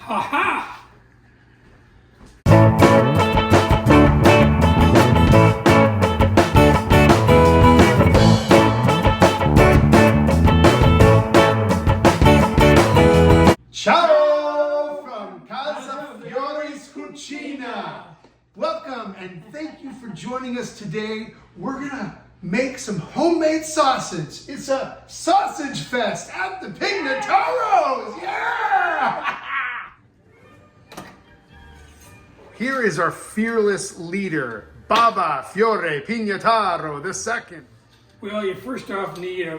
Ha ha! Ciao from Casa Fiore's Cucina. Welcome and thank you for joining us today. We're gonna make some homemade sausage. It's a sausage fest at the Pignataros. Yeah! Here is our fearless leader, Baba Fiore Pignataro II. Well, you first off need a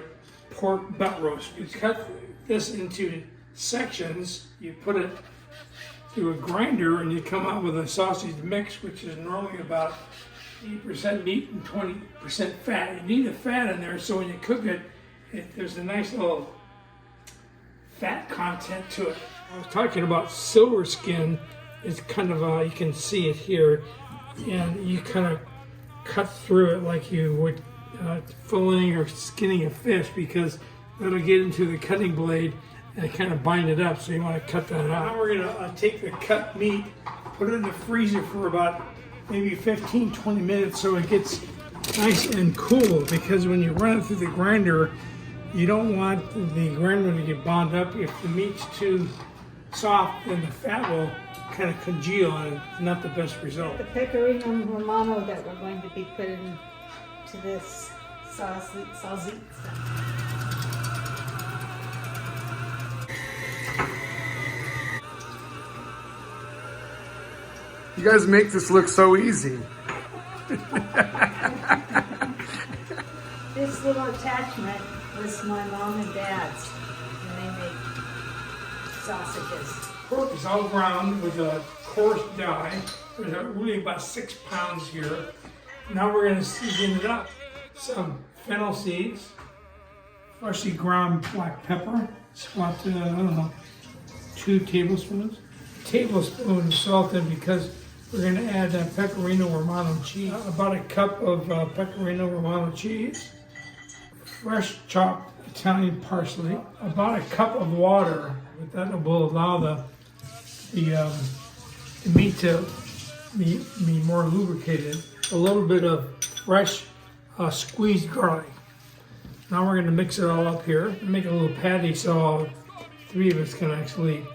pork butt roast. You cut this into sections, you put it through a grinder, and you come out with a sausage mix, which is normally about 80% meat and 20% fat. You need the fat in there so when you cook it, there's a nice little fat content to it. I was talking about silver skin. It's kind of, you can see it here, and you kind of cut through it like you would filleting or skinning a fish, because it'll get into the cutting blade and kind of bind it up, so you want to cut that out. Now we're going to take the cut meat, put it in the freezer for about maybe 15-20 minutes so it gets nice and cool, because when you run it through the grinder, you don't want the grinder to get bound up. If the meat's too soft, then the fat will kind of congeal, and it's not the best result. The Pecorino Romano that we're going to be putting to this sausage. You guys make this look so easy. This little attachment was my mom and dad's when they made sausages. Pork is all ground with a coarse dye. There's really about 6 pounds here. Now we're going to season it up. Some fennel seeds, freshly ground black pepper, about, 2 tablespoons. A tablespoon of salt in, because we're going to add Pecorino Romano cheese. About a cup of Pecorino Romano cheese. Fresh chopped Italian parsley. About a cup of water. But that will allow the meat to be more lubricated. A little bit of fresh squeezed garlic. Now we're going to mix it all up here and make a little patty so all 3 of us can actually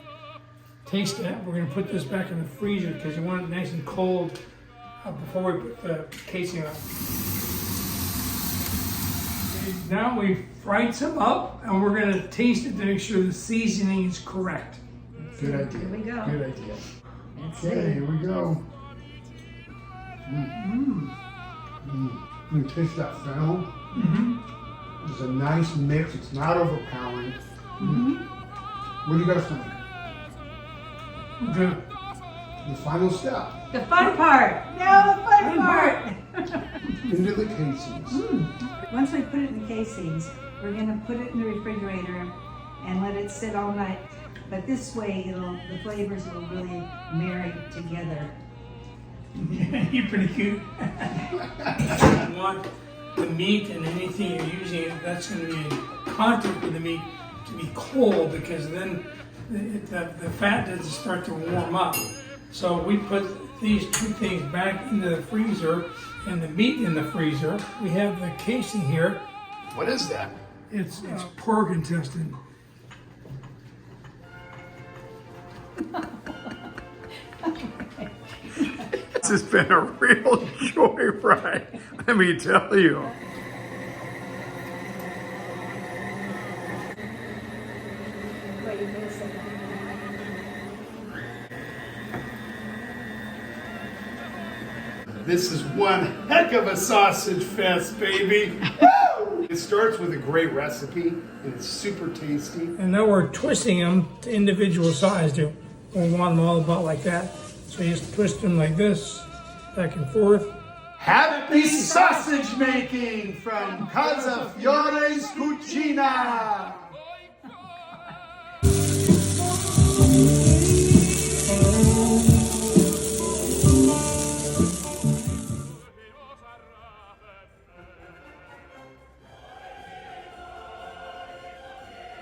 taste it. We're going to put this back in the freezer because you want it nice and cold before we put the casing on. Okay, now we've fried some up, and we're going to taste it to make sure the seasoning is correct. Good idea. Here we go. Good idea. Okay, here we go. You taste that fennel? It's a nice mix. It's not overpowering. What do you guys think? Good. The final step. The fun part. No, the fun part. Into the casings. Once we put it in the casings, we're going to put it in the refrigerator and let it sit all night. But this way, the flavors will really marry together. Yeah, you're pretty cute. You want the meat and anything you're using, that's going to be in contact with the meat, to be cold, because then the fat doesn't start to warm up. So we put these 2 things back into the freezer and the meat in the freezer. We have the casing here. What is that? It's pork intestine. This has been a real joyride, let me tell you. Wait a second. This is one heck of a sausage fest, baby. It starts with a great recipe, and it's super tasty. And now we're twisting them to individual size. We want them all about like that. So you just twist them like this, back and forth. Happy sausage making from Casa Fiore's Cucina.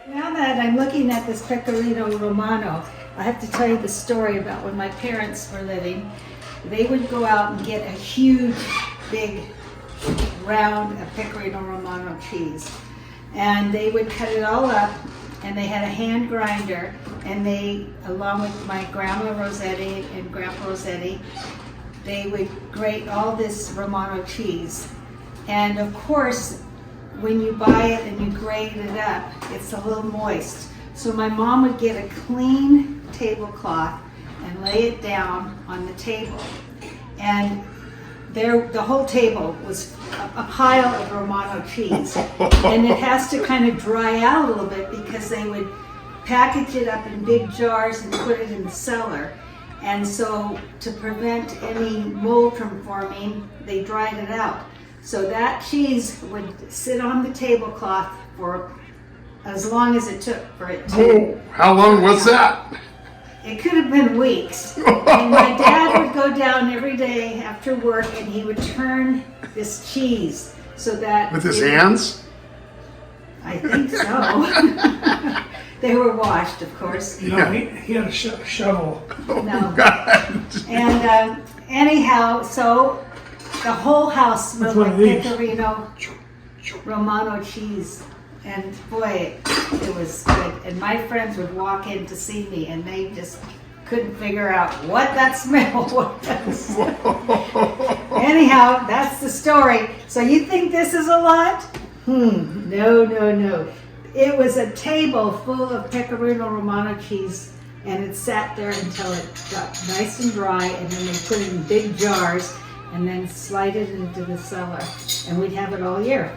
Now that I'm looking at this Pecorino Romano, I have to tell you the story about when my parents were living. They would go out and get a huge, big, round of Pecorino Romano cheese. And they would cut it all up, and they had a hand grinder, and they, along with my grandma Rossetti and grandpa Rossetti, they would grate all this Romano cheese. And of course, when you buy it and you grate it up, it's a little moist. So my mom would get a clean tablecloth and lay it down on the table. And there, the whole table was a pile of Romano cheese. And it has to kind of dry out a little bit because they would package it up in big jars and put it in the cellar. And so to prevent any mold from forming, they dried it out. So that cheese would sit on the tablecloth for as long as it took for it to... Oh, how long was that? It could have been weeks. And my dad would go down every day after work and he would turn this cheese so that... With his hands? I think so. They were washed, of course. You know, he had a shovel. No. God. And anyhow, so the whole house smelled Which one like of these? Pecorino Romano cheese. And boy, it was good. And my friends would walk in to see me and they just couldn't figure out what that smell was. Anyhow, that's the story. So you think this is a lot? No, no, no. It was a table full of Pecorino Romano cheese, and it sat there until it got nice and dry, and then they put it in big jars and then slide it into the cellar, and we'd have it all year.